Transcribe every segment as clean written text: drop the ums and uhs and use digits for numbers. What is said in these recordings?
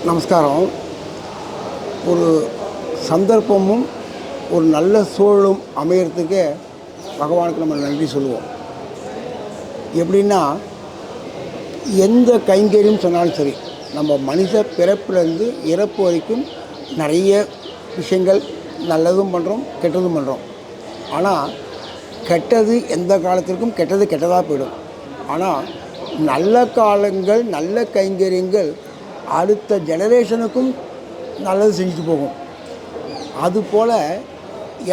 நமஸ்காரம். ஒரு சந்தர்ப்பமும் ஒரு நல்ல சூழலும் அமையறதுக்கே பகவானுக்கு நம்ம நன்றி சொல்லுவோம். எப்படின்னா, எந்த கைங்கரியம் சொன்னாலும் சரி, நம்ம மனித பிறப்பிலேருந்து இறப்பு வரைக்கும் நிறைய விஷயங்கள் நல்லதும் பண்ணுறோம், கெட்டதும் பண்ணுறோம். ஆனால் கெட்டது எந்த காலத்திற்கும் கெட்டது கெட்டதாக போயிடும். ஆனால் நல்ல காலங்கள், நல்ல கைங்கரியங்கள் அடுத்த ஜெனரேஷனுக்கும் நல்லது செஞ்சுட்டு போகும். அதுபோல்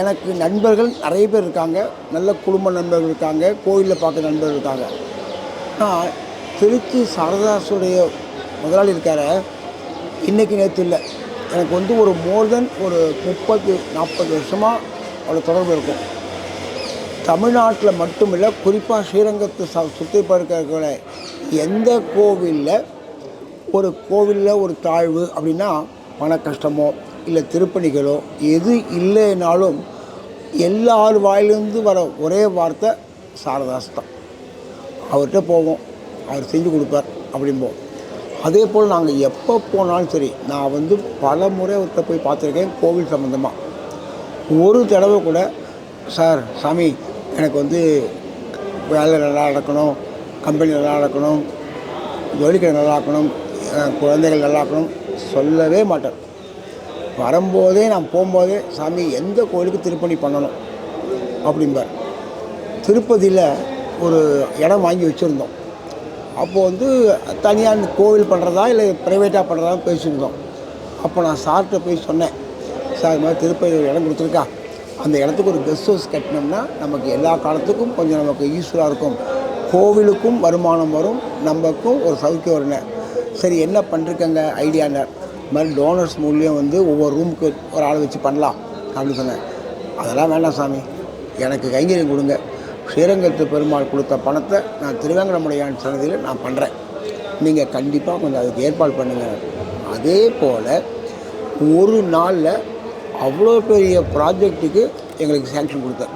எனக்கு நண்பர்கள் நிறைய பேர் இருக்காங்க. நல்ல குடும்ப நண்பர்கள் இருக்காங்க, கோயிலில் பார்க்குற நண்பர்கள் இருக்காங்க. ஆனால் திருச்சி சாரதாஸுடைய முதலாளி இருக்கார, இன்றைக்கி நேற்று இல்லை, எனக்கு ஒரு மோர் தென் ஒரு 30-40 வருஷமாக அவ்வளோ தொடர்பு இருக்கும். தமிழ்நாட்டில் மட்டும் இல்லை, குறிப்பாக ஸ்ரீரங்கத்தை சுற்றி பார்க்கிற எந்த கோவிலில் ஒரு தாழ்வு அப்படின்னா, பண கஷ்டமோ இல்லை திருப்பணிகளோ எது இல்லைனாலும் எல்லார் வாயிலிருந்து வர ஒரே வார்த்தை சாரதாஸ் தான். அவர்கிட்ட போவோம், அவர் செஞ்சு கொடுப்பார் அப்படிம்போம். அதே போல் நாங்கள் எப்போ போனாலும் சரி, நான் பல முறை அவர்கிட்ட போய் பார்த்துருக்கேன். கோவில் சம்மந்தமாக ஒரு தடவை கூட, சார் சாமி எனக்கு வேலை நல்லா நடக்கணும், கம்பெனி நல்லா நடக்கணும், ஜோலிக்கடை நல்லா இருக்கணும், குழந்தைகள் நல்லா இருக்கணும் சொல்லவே மாட்டார். வரும்போதே நான் போகும்போதே, சாமி எந்த கோவிலுக்கு திருப்பணி பண்ணணும் அப்படிம்பார். திருப்பதியில் ஒரு இடம் வாங்கி வச்சுருந்தோம். அப்போது தனியாக கோவில் பண்ணுறதா இல்லை ப்ரைவேட்டாக பண்ணுறதா பேசியிருந்தோம். அப்போ நான் சார்கிட்ட போய் சொன்னேன், சார் இது மாதிரி திருப்பதி ஒரு இடம் கொடுத்துருக்கா, அந்த இடத்துக்கு ஒரு கெஸ்ட் ஹவுஸ் கட்டினோம்னா நமக்கு எல்லா காலத்துக்கும் கொஞ்சம் நமக்கு யூஸ்ஃபுல்லாக இருக்கும், கோவிலுக்கும் வருமானம் வரும், நமக்கும் ஒரு சௌக்கியம் வரும்னேன். சரி என்ன பண்ணிருக்கங்க ஐடியானார். இது மாதிரி டோனர்ஸ் மூலியம் ஒவ்வொரு ரூமுக்கு ஒரு ஆள் வச்சு பண்ணலாம் அப்படின்னு சொன்னேன். அதெல்லாம் வேண்டாம் சாமி, எனக்கு கைங்கரியம் கொடுங்க, ஸ்ரீரங்கத்து பெருமாள் கொடுத்த பணத்தை நான் திருவேங்கடமுடையான் சன்னதியில் நான் பண்ணுறேன், நீங்கள் கண்டிப்பாக கொஞ்சம் அதுக்கு ஏற்பாடு பண்ணுங்கள். அதே போல் ஒரு நாளில் அவ்வளோ பெரிய ப்ராஜெக்ட்டுக்கு எங்களுக்கு சேங்ஷன் கொடுத்தார்.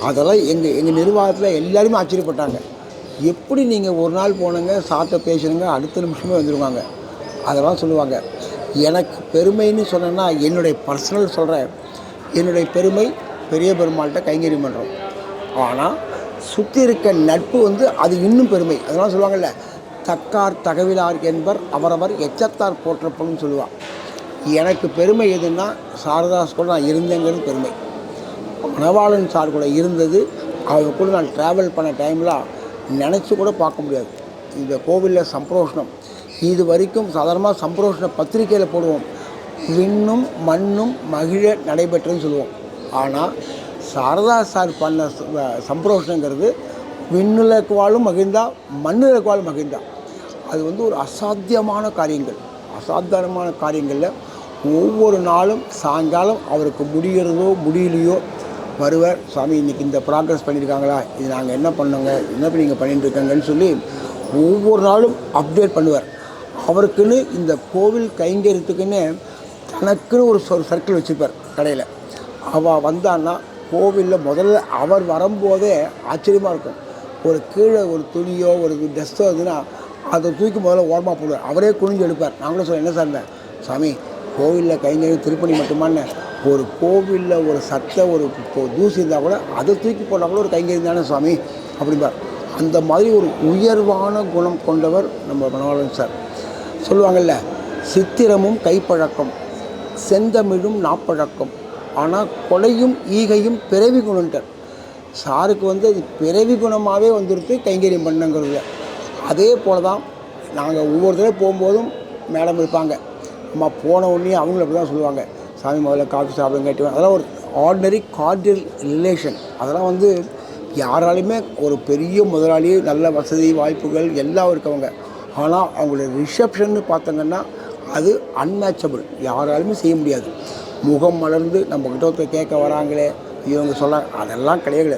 அதெல்லாம் எங்கள் நிர்வாகத்தில் எல்லாருமே ஆச்சரியப்பட்டாங்க. எப்படி நீங்கள் ஒரு நாள் போனங்க, சார்ட்ட பேசுகிறங்க, அடுத்த நிமிஷமே வந்துடுவாங்க. அதெல்லாம் சொல்லுவாங்க. எனக்கு பெருமைன்னு சொன்னேன்னா, என்னுடைய பர்சனல் சொல்கிறேன், என்னுடைய பெருமை பெரிய பெருமாள்கிட்ட கைங்கரியம் பண்ணுறோம். ஆனால் சுற்றி இருக்க நட்பு அது இன்னும் பெருமை. அதெல்லாம் சொல்லுவாங்கள்ல, தக்கார் தகவிலார் என்பர் அவரவர் எச்சத்தார் போற்றப்படும் சொல்லுவாள். எனக்கு பெருமை எதுன்னா, சாரதாஸ் கூட நான் இருந்தேங்கிறது பெருமை. மணவாளன் சார் கூட இருந்தது, அவங்க கூட நான் ட்ராவல் பண்ண டைமில் நினச்சி கூட பார்க்க முடியாது. இந்த கோவிலில் சம்பிரோஷனம் இது வரைக்கும் சாதாரணமாக சம்பிரோஷன பத்திரிக்கையில் போடுவோம், விண்ணும் மண்ணும் மகிழ நடைபெற்றுன்னு சொல்லுவோம். ஆனால் சாரதாஸ் சார் பண்ண சம்பிரோஷனங்கிறது விண்ணுலக்கு வாழும் மகிழ்ந்தா, மண்ணுலக்கு வாழும் மகிழ்ந்தா. அது ஒரு அசாத்தியமான காரியங்களில் ஒவ்வொரு நாளும் சாயங்காலம் அவருக்கு முடிகிறதோ முடியலையோ வருவார். சாமி இன்றைக்கி இந்த ப்ராக்ரஸ் பண்ணியிருக்காங்களா, இது நாங்கள் என்ன பண்ணோங்க, என்ன நீங்கள் பண்ணிட்டுருக்கங்கன்னு சொல்லி ஒவ்வொரு நாளும் அப்டேட் பண்ணுவார். அவருக்குன்னு இந்த கோவில் கைங்கரியத்துக்குன்னு தனக்குன்னு ஒரு சர்க்கிள் வச்சுருப்பார் கடையில். அவள் வந்தான்னா கோவிலில் முதல்ல அவர் வரும்போதே ஆச்சரியமாக இருக்கும். ஒரு கீழே ஒரு துணியோ ஒரு டஸ்ட்டோ இருந்துன்னா அதை தூக்கி முதல்ல ஓரமாக போடுவார். அவரே குனிஞ்சு எடுப்பார். நாங்களும் சொல்ல, என்ன சார் சாமி கோவிலில் கைங்கரியம் திருப்பணி மட்டுமான்னு, ஒரு கோவிலில் ஒரு சட்டை ஒரு தூசி இருந்தால் கூட அதை தூக்கி போட்டால் கூட ஒரு கைங்கரியம் தானே சுவாமி அப்படிம்பார். அந்த மாதிரி ஒரு உயர்வான குணம் கொண்டவர் நம்ம மணவாளன் சார். சொல்லுவாங்கள்ல, சித்திரமும் கைப்பழக்கம், செந்தமிழும் நாப்பழக்கம், ஆனால் கொலையும் ஈகையும் பிறவி குணன்ட்டார். சாருக்கு அது பிறவி குணமாகவே வந்துருக்கு கைங்கரியம் பண்ணுங்கிறது. அதே போல் தான் நாங்கள் ஒவ்வொரு தடவை போகும்போதும் மேடம் இருப்பாங்க. அம்மா போன உடனே அவங்களும் அப்படி தான் சொல்லுவாங்க, சாமி முதல்ல காஃபி சாப்பிடுங்க கேட்டுவேன். அதெல்லாம் ஒரு ஆர்டினரி கார்டியல் ரிலேஷன். அதெல்லாம் யாராலையுமே ஒரு பெரிய முதலாளி, நல்ல வசதி வாய்ப்புகள் எல்லாம் இருக்கவங்க. ஆனால் அவங்களுடைய ரிசப்ஷன்னு பார்த்தங்கன்னா அது அன்மேட்சபிள், யாராலுமே செய்ய முடியாது. முகம் மலர்ந்து நம்மக்கிட்ட ஒருத்தர் கேட்க வராங்களே, இவங்க சொல்ல, அதெல்லாம் கிடையாது.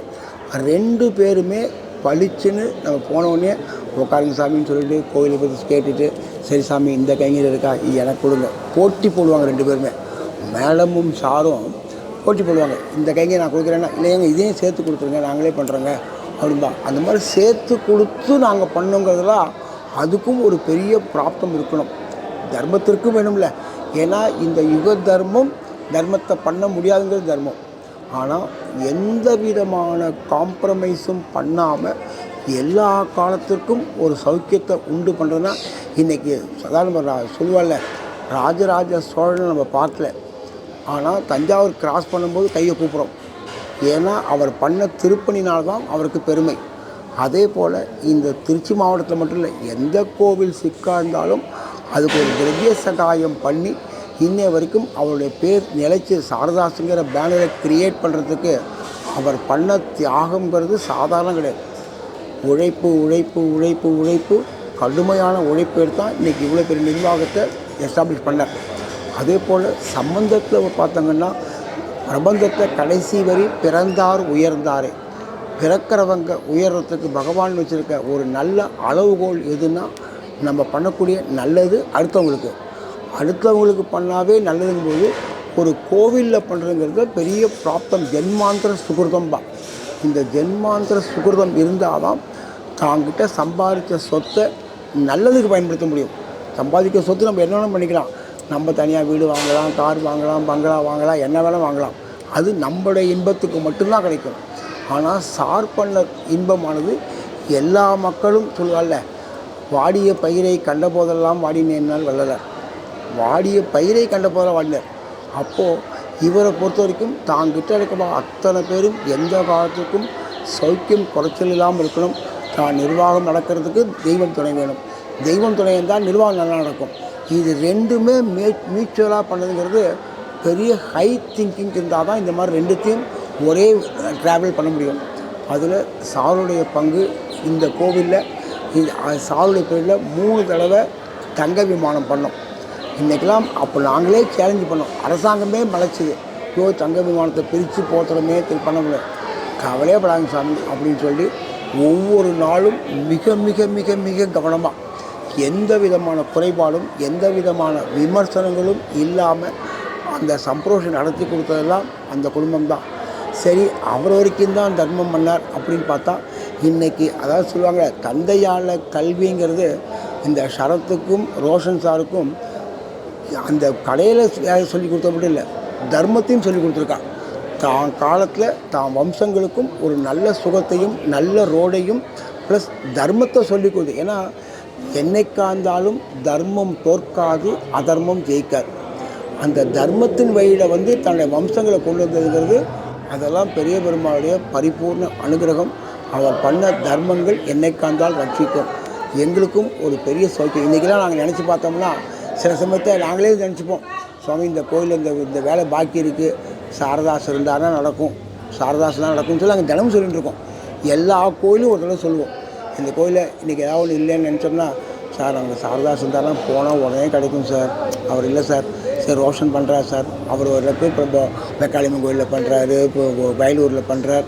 2 பேருமே பளிச்சுன்னு நம்ம போனவுடனே உட்காருங்க சாமின்னு சொல்லிட்டு கோயிலை பற்றி கேட்டுட்டு, சரி சாமி இந்த கைங்கரியம் இருக்கா, எனக்கு கொடுங்க, போட்டி போடுவாங்க 2 பேருமே. மேடமும் சாரும் போட்டி போடுவாங்க, இந்த கைங்கரியம் நான் கொடுக்குறேன்னா, இல்லைங்க இதையும் சேர்த்து கொடுத்துருங்க நாங்களே பண்ணுறோங்க அப்படின்பா. அந்த மாதிரி சேர்த்து கொடுத்து நாங்கள் பண்ணுங்கிறதுலாம் அதுக்கும் ஒரு பெரிய பிராப்தம் இருக்கணும். தர்மத்திற்கும் வேணும்ல. ஏன்னா இந்த யுக தர்மம் தர்மத்தை பண்ண முடியாதுங்கிறது தர்மம். ஆனால் எந்த விதமான காம்ப்ரமைஸும் பண்ணாமல் எல்லா காலத்திற்கும் ஒரு சௌக்கியத்தை உண்டு பண்ணுறதுனா இன்றைக்கி சாதாரண சொல்லுவாள்ல, ராஜராஜ சோழனை நம்ம பார்க்கல, ஆனால் தஞ்சாவூர் கிராஸ் பண்ணும்போது கையை கூப்பிட்றோம். ஏன்னா அவர் பண்ண திருப்பணினால்தான் அவருக்கு பெருமை. அதே போல் இந்த திருச்சி மாவட்டத்தில் மட்டும் இல்லை, எந்த கோவில் சிக்கா இருந்தாலும் அதுக்கு ஒரு திரவிய சகாயம் பண்ணி இன்னைய வரைக்கும் அவருடைய பேர் நிலைச்சி சாரதாஸுங்கிற பேனரை கிரியேட் பண்ணுறதுக்கு அவர் பண்ண தியாகங்கிறது சாதாரணம் கிடையாது. உழைப்பு உழைப்பு உழைப்பு உழைப்பு கடுமையான உழைப்பு எடுத்தால் இன்றைக்கி இவ்வளோ பெரிய நிர்வாகத்தை எஸ்டாப்ளிஷ் பண்ணார். அதே போல் சம்பந்தத்தில் பார்த்தாங்கன்னா பிரபந்தத்தில் கடைசி வரி பிறந்தார் உயர்ந்தாரே, பிறக்கிறவங்க உயர்றதுக்கு பகவான் வச்சுருக்க ஒரு நல்ல அளவுகோல் எதுன்னா நம்ம பண்ணக்கூடிய நல்லது அடுத்தவங்களுக்கு பண்ணாவே நல்லதுங்கும்போது ஒரு கோவிலில் பண்ணுறதுங்கிறது பெரிய பிராப்தம், ஜென்மாந்திர சுகிருதம்பா. இந்த ஜென்மாந்திர சுகிருதம் இருந்தால் தான் தாங்கிட்ட சம்பாதித்த சொத்தை நல்லதுக்கு பயன்படுத்த முடியும். சம்பாதிக்க சொத்து நம்ம என்ன வேணாலும் பண்ணிக்கலாம். நம்ம தனியாக வீடு வாங்கலாம், கார் வாங்கலாம், பங்களா வாங்கலாம், என்ன வேணால் வாங்கலாம். அது நம்மளுடைய இன்பத்துக்கு மட்டும்தான் கிடைக்கும். ஆனால் சார் பண்ண இன்பமானது எல்லா மக்களும் சொல்லுவாள்ல, வாடிய பயிரை கண்ட போதெல்லாம் வாடினேன்னால் வள்ளலார். வாடிய பயிரை கண்ட போதெல்லாம் வாடினார். அப்போது இவரை பொறுத்த வரைக்கும் தாங்கிட்ட இருக்க அத்தனை பேரும் எந்த காலத்துக்கும் சௌக்கியம் குறைச்சல் இல்லாமல் இருக்கணும். தான் நிர்வாகம் நடக்கிறதுக்கு தெய்வம் துணை வேணும். தெய்வம் துணை இருந்தால் நிர்வாகம் நல்லா நடக்கும். இது ரெண்டுமே மியூச்சுவலாக பண்ணதுங்கிறது பெரிய ஹை திங்கிங் இருந்தால் தான் இந்த மாதிரி ரெண்டுத்தையும் ஒரே ட்ராவல் பண்ண முடியும். அதில் சாருடைய பங்கு இந்த கோவிலில் சாருடைய பேரில் 3 தடவை தங்க விமானம் பண்ணோம். இன்றைக்கெல்லாம் அப்போ நாங்களே சேலஞ்சு பண்ணோம். அரசாங்கமே மலைச்சிது, தங்க விமானத்தை பிரித்து போத்துறமே பண்ண முடியாது. கவலையே படாங்க சாமி அப்படின்னு சொல்லி ஒவ்வொரு நாளும் மிக மிக மிக மிக கவனமாக எந்த விதமான குறைபாடும் எந்த விதமான விமர்சனங்களும் இல்லாமல் அந்த சம்பிரோஷம் நடத்தி கொடுத்ததெல்லாம் அந்த குடும்பம்தான். சரி, அவர் வரைக்கும் தான் தர்மம் பண்ணார் அப்படின்னு பார்த்தா இன்றைக்கி அதாவது சொல்லுவாங்க, தந்தையால் கல்விங்கிறது இந்த ஷரத்துக்கும் ரோஷன் சாருக்கும் அந்த கடையில் சொல்லி கொடுத்த மட்டும் இல்லை, தர்மத்தையும் சொல்லி கொடுத்துருக்கா. தான் காலத்தில் தான் வம்சங்களுக்கும் ஒரு நல்ல சுகத்தையும் நல்ல ரோடையும் ப்ளஸ் தர்மத்தை சொல்லி கொடுத்து. ஏன்னா என்னைக்காந்தாலும் தர்மம் தோற்காது, அதர்மம் ஜெயிக்காது. அந்த தர்மத்தின் வழியில் தன்னுடைய வம்சங்களை கொண்டு வந்ததுங்கிறது அதெல்லாம் பெரிய பெருமாளுடைய பரிபூர்ண அனுகிரகம். அவர் பண்ண தர்மங்கள் என்னைக்காந்தால் ரட்சிக்கும். எங்களுக்கும் ஒரு பெரிய சௌக்கியம். இன்றைக்கெல்லாம் நாங்கள் நினச்சி பார்த்தோம்னா சில சமயத்தை நாங்களே நினச்சிப்போம், சுவாமி இந்த கோயிலில் இந்த வேலை பாக்கி இருக்குது, சாரதாஸ் இருந்தாருன்னா நடக்கும், சாரதாஸ் தான் நடக்கும்னு சொல்லி நாங்கள் தினமும் சொல்லிட்டு இருக்கோம். எல்லா கோயிலும் ஒரு தடவை சொல்லுவோம், இந்த கோயிலில் இன்றைக்கி ஏதாவது ஒன்று இல்லைன்னு நினச்சோம்னா, சார் அங்கே சாரதாஸ் இருந்தாலும் போனால் உடனே கிடைக்கும் சார், அவர் இல்லை சார், சரி ரோஷன் பண்ணுறாரு சார், அவர் ஒரு இப்போ மெக்காளியம்மன் கோயிலில் பண்ணுறாரு, இப்போ வயலூரில் பண்ணுறார்.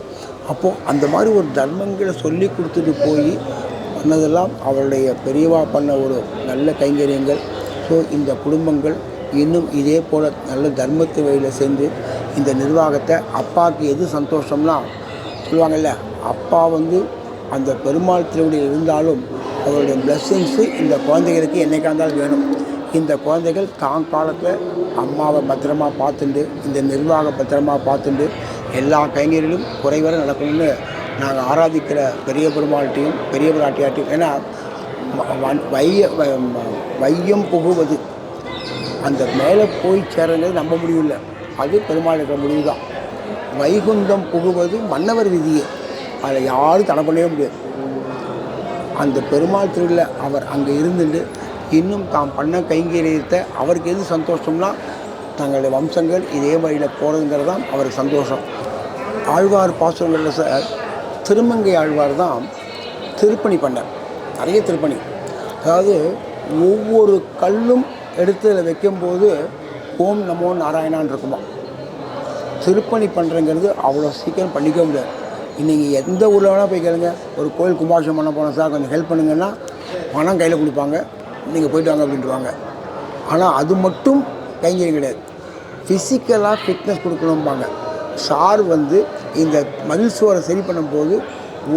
அப்போது அந்த மாதிரி ஒரு தர்மங்களை சொல்லி கொடுத்துட்டு போய் பண்ணதெல்லாம் அவருடைய பெரியவா பண்ண ஒரு நல்ல கைங்கரியங்கள். ஸோ இந்த குடும்பங்கள் இன்னும் இதே போல் நல்ல தர்மத்து வழியில் சென்று இந்த நிர்வாகத்தை, அப்பாவுக்கு எது சந்தோஷம்னா சொல்லுவாங்கல்ல, அப்பா அந்த பெருமாள் திருவடியில் இருந்தாலும் அவருடைய பிளெஸ்ஸிங்ஸு இந்த குழந்தைகளுக்கு என்னைக்கா இருந்தாலும் வேணும். இந்த குழந்தைகள் தான் காலத்தில் அம்மாவை பத்திரமா பார்த்துட்டு இந்த நிர்வாக பத்திரமா பார்த்துட்டு எல்லா கைங்கரிலும் குறைவரை நடக்கணும்னு நாங்கள் ஆராதிக்கிற பெரிய பெருமாள்கிட்டையும் பெரிய பிராட்டியாட்டையும். ஏன்னா வையம் புகுவது அந்த மேலே போய் சேரங்கிறது நம்ப முடியல, அது பெருமாள் இருக்கிற முடிவு தான். வைகுந்தம் புகுவது மன்னவர் விதியே, அதில் யாரும் தடை பண்ணவே முடியாது. அந்த பெருமாள் திருவிழா அவர் அங்கே இருந்துட்டு இன்னும் தாம் பண்ண கைங்கரியத்தை அவருக்கு எது சந்தோஷம்னா தங்களுடைய வம்சங்கள் இதே வழியில் போகிறதுங்கிறது தான் அவருக்கு சந்தோஷம். ஆழ்வார் பாசுரங்களில் சார் திருமங்கை ஆழ்வார் தான் திருப்பணி பண்ணார், நிறைய திருப்பணி. அதாவது ஒவ்வொரு கல்லும் எடுத்து அதில் வைக்கும்போது ஓம் நமோ நாராயணான் இருக்குமா. திருப்பணி பண்ணுறங்கிறது அவ்வளோ சீக்கிரம் பண்ணிக்க முடியாது. இன்றைக்கி எந்த ஊரில் வேணால் போய் கேளுங்க, ஒரு கோயில் கும்பாபிஷேகம் பண்ண போனோம் சார் கொஞ்சம் ஹெல்ப் பண்ணுங்கன்னா பணம் கையில் கொடுப்பாங்க, நீங்கள் போய்ட்டு வாங்க அப்படின்ட்டுருவாங்க. ஆனால் அது மட்டும் கைங்கரியம் கிடையாது, ஃபிசிக்கலாக ஃபிட்னஸ் கொடுக்கணும்பாங்க. சார் இந்த மதில் சுவரை சரி பண்ணும்போது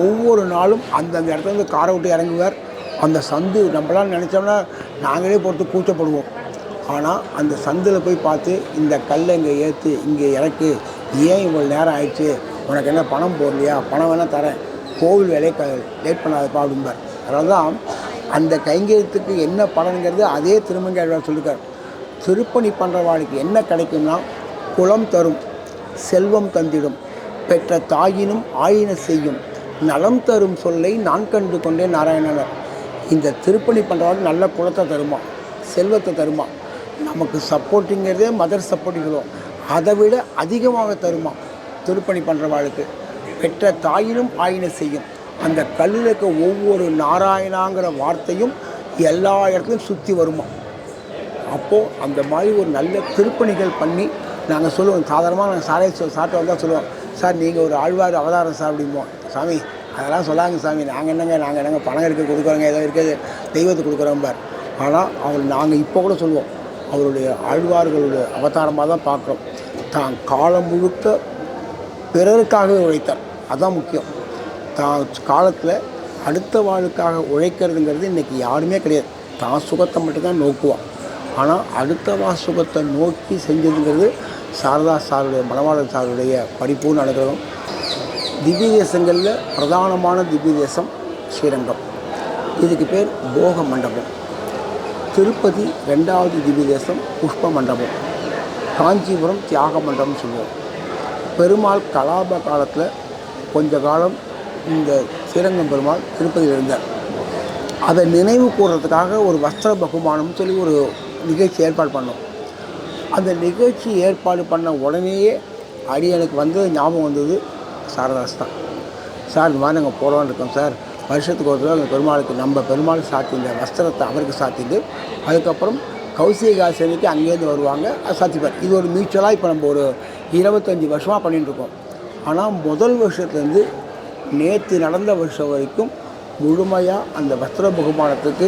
ஒவ்வொரு நாளும் அந்தந்த இடத்துல காரை விட்டு இறங்குவார். அந்த சந்து நம்மளாம் நினச்சோம்னா நாங்களே பொறுத்து கூச்சப்படுவோம். ஆனால் அந்த சந்தில் போய் பார்த்து இந்த கல்லை இங்கே ஏற்று இங்கே இறக்கு, ஏன் இவ்வளோ நேரம் ஆயிடுச்சு, உனக்கு என்ன பணம் போடலையா, பணம் வேணால் தரேன், கோவில் வேலையை லேட் பண்ணாதப்பா அப்படிம்பார். அதனால தான் அந்த கைங்கரியத்துக்கு என்ன பலனுங்கிறது அதே திருமங்கையாழ்வார் சொல்லியிருக்கார். திருப்பணி பண்ணுறவாளுக்கு என்ன கிடைக்கும்னா, குலம் தரும், செல்வம் தந்திடும், பெற்ற தாயினும் ஆயின செய்யும், நலம் தரும் சொல்லை நான் கண்டு கொண்டேன் நாராயணனர். இந்த திருப்பணி பண்ணுறவாளுக்கு நல்ல குலத்தை தருமா, செல்வத்தை தருமா, நமக்கு சப்போர்ட்டிங்கிறதே மதர் சப்போர்ட்டிங்களோ அதை விட அதிகமாக தருமா. திருப்பணி பண்ணுறவாளுக்கு பெற்ற தாயினும் ஆயின செய்யும், அந்த கல்லில் இருக்க ஒவ்வொரு நாராயணாங்கிற வார்த்தையும் எல்லா இடத்துலையும் சுற்றி வருமா. அப்போது அந்த மாதிரி ஒரு நல்ல திருப்பணிகள் பண்ணி நாங்கள் சொல்லுவோம். சாதாரணமாக நாங்கள் சாப்பிட்டு வந்தால் சொல்லுவோம், சார் நீங்கள் ஒரு ஆழ்வார் அவதாரம் சார் அப்படிம்போம். சாமி அதெல்லாம் சொல்லாங்க சாமி, நாங்கள் என்னங்க பணம் இருக்க கொடுக்குறோங்க, ஏதோ இருக்கிறது தெய்வத்துக்கு கொடுக்குறோம் பார். ஆனால் அவர் நாங்கள் இப்போ கூட சொல்லுவோம், அவருடைய ஆழ்வார்களுடைய அவதாரமாக தான் பார்க்குறோம். தான் காலம் முழுக்க பிறருக்காகவே உழைத்தார், அதுதான் முக்கியம். தான் காலத்தில் அடுத்த வாழ்க்காக உழைக்கிறதுங்கிறது இன்றைக்கி யாருமே கிடையாது. தான் சுகத்தை மட்டும்தான் நோக்குவான். ஆனால் அடுத்தவா சுகத்தை நோக்கி செஞ்சதுங்கிறது சாரதா சாருடைய மணவாளன் சாருடைய பரிபூர்ண அனுகிரகம். திவ்ய தேசங்களில் பிரதானமான திவ்ய தேசம் ஸ்ரீரங்கம், இதுக்கு பேர் போக மண்டபம். திருப்பதி 2வது திவ்ய தேசம் புஷ்ப மண்டபம். காஞ்சிபுரம் தியாக மண்டபம்னு சொல்லுவோம். பெருமாள் கலாப காலத்தில் கொஞ்ச காலம் இந்த ஸ்ரீரங்கம் பெருமாள் திருப்பதியில் இருந்தார். அதை நினைவு கூறுறதுக்காக ஒரு வஸ்திர பகுமானம்னு சொல்லி ஒரு நிகழ்ச்சி ஏற்பாடு பண்ணோம். அந்த நிகழ்ச்சி ஏற்பாடு பண்ண உடனேயே அடியனுக்கு வந்து ஞாபகம் வந்தது சாரதாஸ் தான். சார் இந்த மாதிரி நாங்கள் போகிறோன்னு இருக்கோம் சார், வருஷத்துக்கு ஒரு தடவை அந்த பெருமாளுக்கு நம்ம பெருமாள் சாத்திஇந்த வஸ்திரத்தை அவருக்கு சாத்திட்டு அதுக்கப்புறம் கௌசிகாசனுக்கு அங்கேருந்து வருவாங்க, அது சாத்திப்பார். இது ஒரு மியூச்சுவலாக இப்போ நம்ம ஒரு 25 வருஷமாக பண்ணிட்டுருக்கோம். ஆனால் முதல் வருஷத்துலேருந்து நேற்று நடந்த வருஷம் வரைக்கும் முழுமையாக அந்த வஸ்திர பகுமானத்துக்கு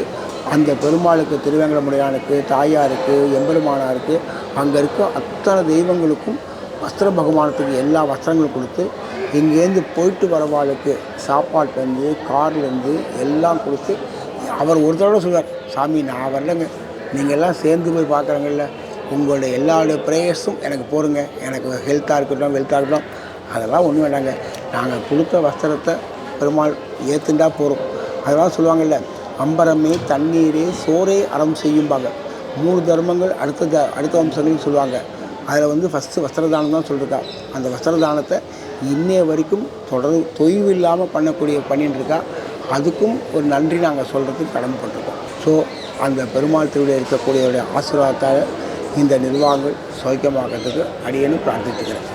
அந்த பெருமாளுக்கு, திருவேங்கடமுடையானுக்கு, தாயாருக்கு, எம்பெருமானாருக்கு, அங்கே இருக்க அத்தனை தெய்வங்களுக்கும் வஸ்திர பகுமானத்துக்கு எல்லா வஸ்திரங்களும் கொடுத்து இங்கேருந்து போயிட்டு வரவாளுக்கு சாப்பாட்டுலேருந்து கார்லேருந்து எல்லாம் கொடுத்து அவர் ஒரு தடவை சொல்வார், சாமி நான் வரலைங்க, நீங்கள் எல்லாம் சேர்ந்து போய் பார்க்குறாங்கல்ல, உங்களுடைய எல்லாருடைய ப்ரேயர்ஸும் எனக்கு போடுங்க, எனக்கு ஹெல்த்தாக இருக்கட்டும் வெல்த்தாக இருக்கட்டும், அதெல்லாம் ஒன்றும் வேண்டாங்க, நாங்கள் கொடுத்த வஸ்திரத்தை பெருமாள் ஏற்றுண்டா போகிறோம். அதெல்லாம் சொல்லுவாங்கள்ல, அம்பரமே தண்ணீரே சோரே அறம் செய்யும்பாங்க. 3 தர்மங்கள் அடுத்த வம்சங்கள்னு சொல்லுவாங்க. அதில் வந்து ஃபஸ்ட்டு வஸ்திரதானம் தான் சொல்லியிருக்கா. அந்த வஸ்திரதானத்தை இன்னைய வரைக்கும் தொய்வு இல்லாமல் பண்ணிட்டு இருக்கா. அதுக்கும் ஒரு நன்றி நாங்கள் சொல்கிறதுக்கு கடமைப்பட்டிருக்கோம். ஸோ அந்த பெருமாள் திருவிழா இருக்கக்கூடியவருடைய ஆசீர்வாதத்தால் இந்த நிர்வாகங்கள் சௌக்கியமாக்கிறதுக்கு அடியேன்னு பிரார்த்தித்துக்கிறேன்.